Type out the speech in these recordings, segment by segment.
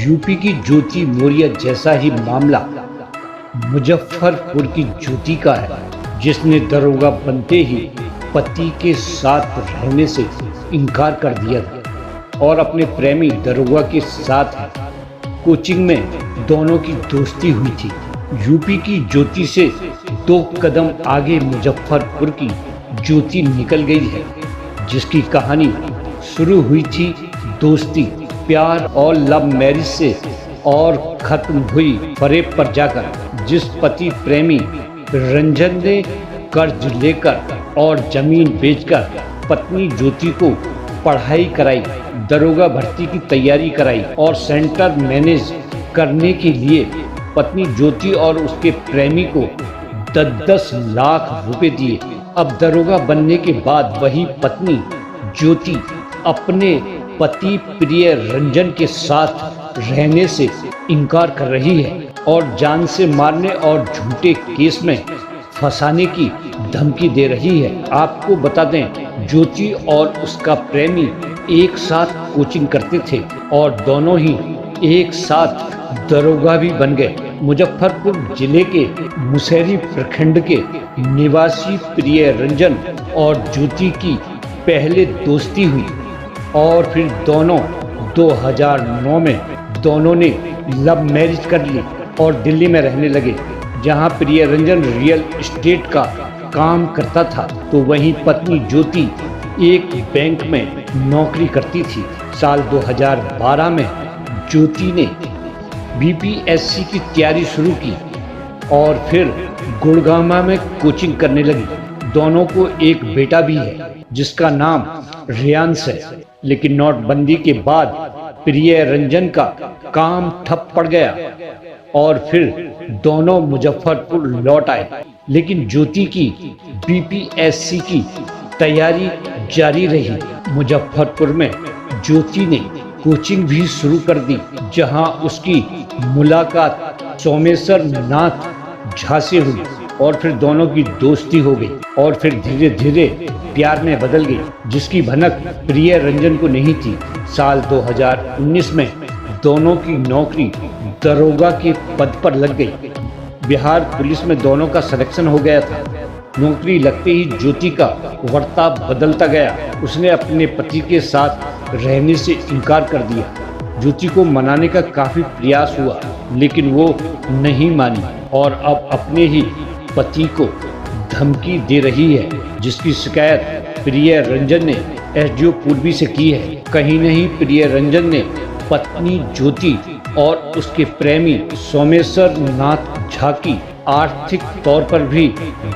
UP की ज्योति मौर्य जैसा ही मामला मुजफ्फरपुर की ज्योति का है, जिसने दरोगा बनते ही पति के साथ रहने से इनकार कर दिया था और अपने प्रेमी दरोगा के साथ कोचिंग में दोनों की दोस्ती हुई थी। यूपी की ज्योति से 2 कदम आगे मुजफ्फरपुर की ज्योति निकल गई है, जिसकी कहानी शुरू हुई थी दोस्ती, प्यार और लव मैरिज से और खत्म हुई फरेब पर जाकर, जिस पति प्रेमी रंजन ने कर्ज लेकर और जमीन बेचकर पत्नी ज्योति को पढ़ाई कराई, दरोगा भर्ती की तैयारी कराई और सेंटर मैनेज करने के लिए पत्नी ज्योति और उसके प्रेमी को 10-10 लाख रुपए दिए। अब दरोगा बनने के बाद वही पत्नी ज्योति अपने पति प्रिय रंजन के साथ रहने से इनकार कर रही है और जान से मारने और झूठे केस में फंसाने की धमकी दे रही है। आपको बता दें, ज्योति और उसका प्रेमी एक साथ कोचिंग करते थे और दोनों ही एक साथ दरोगा भी बन गए। मुजफ्फरपुर जिले के मुसहरी प्रखंड के निवासी प्रिय रंजन और ज्योति की पहले दोस्ती हुई और फिर दोनों 2009 में दोनों ने लव मैरिज कर ली और दिल्ली में रहने लगे, जहां प्रिय रंजन रियल एस्टेट का काम करता था तो वहीं पत्नी ज्योति एक बैंक में नौकरी करती थी। साल 2012 में ज्योति ने बीपीएससी की तैयारी शुरू की और फिर गुड़गांव में कोचिंग करने लगी। दोनों को एक बेटा भी है जिसका नाम रियांश है, लेकिन नोटबंदी के बाद प्रिय रंजन का काम ठप पड़ गया और फिर दोनों मुजफ्फरपुर लौट आए। लेकिन ज्योति की बीपीएससी की तैयारी जारी रही। मुजफ्फरपुर में ज्योति ने कोचिंग भी शुरू कर दी, जहां उसकी मुलाकात सोमेश्वर नाथ झा से हुई और फिर दोनों की दोस्ती हो गई और फिर धीरे धीरे प्यार में बदल गई, जिसकी भनक प्रिय रंजन को नहीं थी। साल 2019 में दोनों की नौकरी दरोगा के पद पर लग गई। बिहार पुलिस में दोनों का सिलेक्शन हो गया था। नौकरी लगते ही ज्योति का वर्ताव बदलता गया। उसने अपने पति के साथ रहने से इनकार कर दिया। ज्योति को मनाने का काफी प्रयास हुआ, लेकिन वो नहीं मानी और अब अपने ही पति को धमकी दे रही है, जिसकी शिकायत प्रिय रंजन ने एसडीओ पूर्वी से की है। कहीं नहीं प्रिय रंजन ने पत्नी ज्योति और उसके प्रेमी सोमेश्वर नाथ झा की आर्थिक तौर पर भी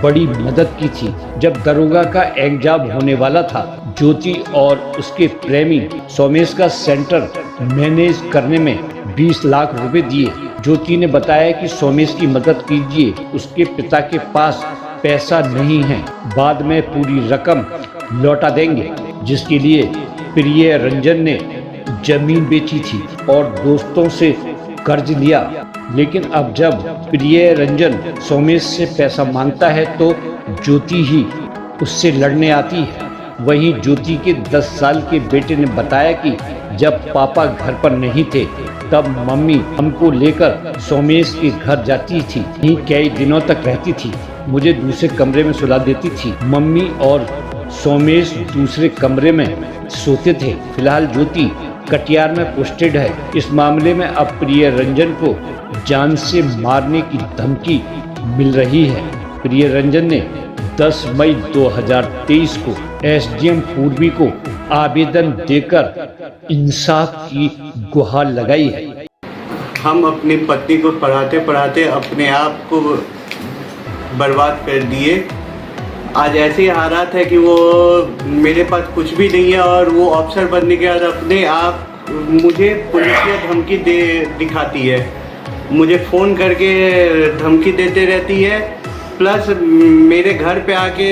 बड़ी मदद की थी। जब दरोगा का एग्जाम होने वाला था, ज्योति और उसके प्रेमी सोमेश का सेंटर मैनेज करने में 20 लाख रुपए दिए। ज्योति ने बताया कि सोमेश की मदद कीजिए, उसके पिता के पास पैसा नहीं है, बाद में पूरी रकम लौटा देंगे, जिसके लिए प्रिय रंजन ने जमीन बेची थी और दोस्तों से कर्ज लिया। लेकिन अब जब प्रिय रंजन सोमेश से पैसा मांगता है तो ज्योति ही उससे लड़ने आती है। वहीं ज्योति के 10 साल के बेटे ने बताया कि जब पापा घर पर नहीं थे तब मम्मी हमको लेकर सोमेश के घर जाती थी, यहीं कई दिनों तक रहती थी, मुझे दूसरे कमरे में सुला देती थी। मम्मी और सोमेश दूसरे कमरे में सोते थे। फिलहाल ज्योति कटिहार में पोस्टेड है। इस मामले में अब प्रिय रंजन को जान से मारने की धमकी मिल रही है। प्रिय रंजन ने 10 मई 2023 को एसडीएम पूर्वी को आवेदन देकर इंसाफ की गुहार लगाई है। हम अपनी पत्नी को पढ़ाते पढ़ाते अपने आप को बर्बाद कर दिए। आज ऐसे हालात है कि वो मेरे पास कुछ भी नहीं है और वो अफसर बनने के बाद अपने आप मुझे पुलिसिया धमकी दिखाती है, मुझे फ़ोन करके धमकी देते रहती है। प्लस मेरे घर पे आके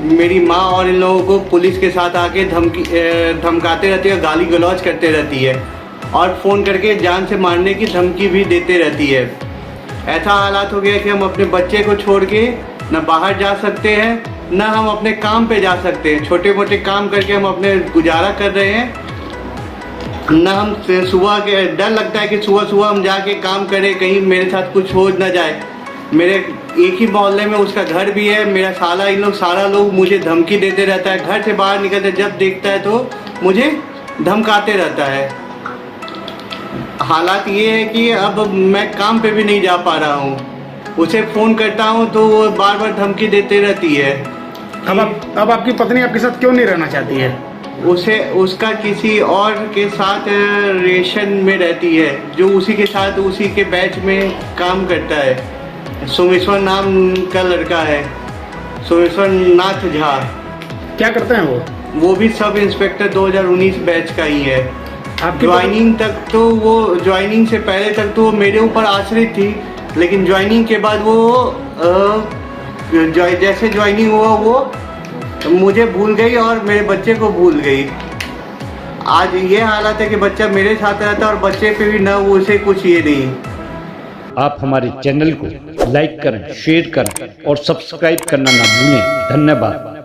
मेरी माँ और इन लोगों को पुलिस के साथ आके धमकाते रहती है, गाली गलौज करते रहती है और फ़ोन करके जान से मारने की धमकी भी देते रहती है। ऐसा हालात हो गया कि हम अपने बच्चे को छोड़ के न बाहर जा सकते हैं, न हम अपने काम पे जा सकते हैं। छोटे मोटे काम करके हम अपने गुजारा कर रहे हैं। ना हम सुबह के डर लगता है कि सुबह सुबह हम जाके काम करें, कहीं मेरे साथ कुछ हो ना जाए। मेरे एक ही मोहल्ले में उसका घर भी है। मेरा साला इन लोग सारा लोग मुझे धमकी देते रहता है। घर से बाहर निकलते जब देखता है तो मुझे धमकाते रहता है। हालात ये है कि अब मैं काम पे भी नहीं जा पा रहा हूँ। उसे फ़ोन करता हूँ तो वो बार बार धमकी देते रहती है। अब आपकी पत्नी आपके साथ क्यों नहीं रहना चाहती है? उसे उसका किसी और के साथ रिलेशन में रहती है, जो उसी के साथ उसी के बैच में काम करता है। सोमेश्वर नाम का लड़का है, सोमेश्वर नाथ झा। क्या करते हैं वो? वो भी सब इंस्पेक्टर 2019 बैच का ही है। आपकी ज्वाइनिंग तक तो वो ज्वाइनिंग से पहले तक तो वो मेरे ऊपर आश्रित थी, लेकिन ज्वाइनिंग के बाद वो जैसे ज्वाइनिंग हुआ वो मुझे भूल गई और मेरे बच्चे को भूल गई। आज ये हालत है कि बच्चा मेरे साथ रहता है और बच्चे पे भी ना वो उसे कुछ ये नहीं। आप हमारे चैनल को लाइक करें, शेयर करें और सब्सक्राइब करना ना भूलें। धन्यवाद।